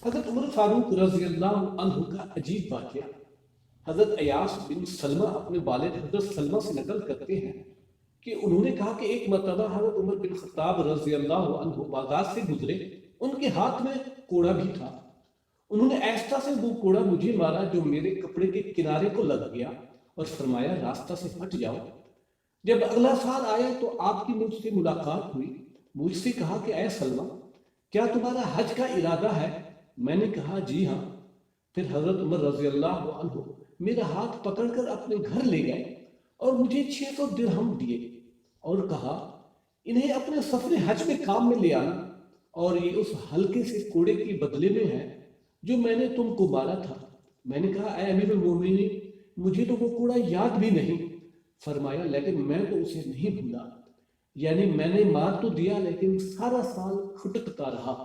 हज़रत उमर फारूक रज़ियल्लाहु अन्हु का अजीब वाक़या। हज़रत अयास बिन सलमा अपने वालिद हज़रत सलमा से नकल करते हैं कि उन्होंने कहा कि एक मरतबा हज़रत उमर बिन खत्ताब रज़ियल्लाहु अन्हु बाजार से गुजरे, उनके हाथ में कोड़ा भी था। उन्होंने ऐसा से वो कोड़ा मुझे मारा जो मेरे कपड़े के किनारे को लग गया और फरमाया रास्ता से हट जाओ। जब अगला साल आया तो आपकी मुझसे मुलाकात हुई। मुझसे कहा कि ऐ सलमा, क्या तुम्हारा हज का इरादा है? मैंने कहा जी हाँ। फिर हजरत उमर रज़ियल्लाहु अन्हु मेरा हाथ पकड़कर अपने घर ले गए और मुझे 600 दिरहम दिए और कहा इन्हें अपने सफर हज में काम में ले आना, और ये उस हल्के से कोड़े के बदले में है जो मैंने तुमको मारा था। मैंने कहा ऐ अमीरुल मोमिनीन, मुझे तो वो कोड़ा याद भी नहीं। फरमाया लेकिन मैं तो उसे नहीं भूला, यानी मैंने मार तो दिया लेकिन सारा साल खुटकता रहा।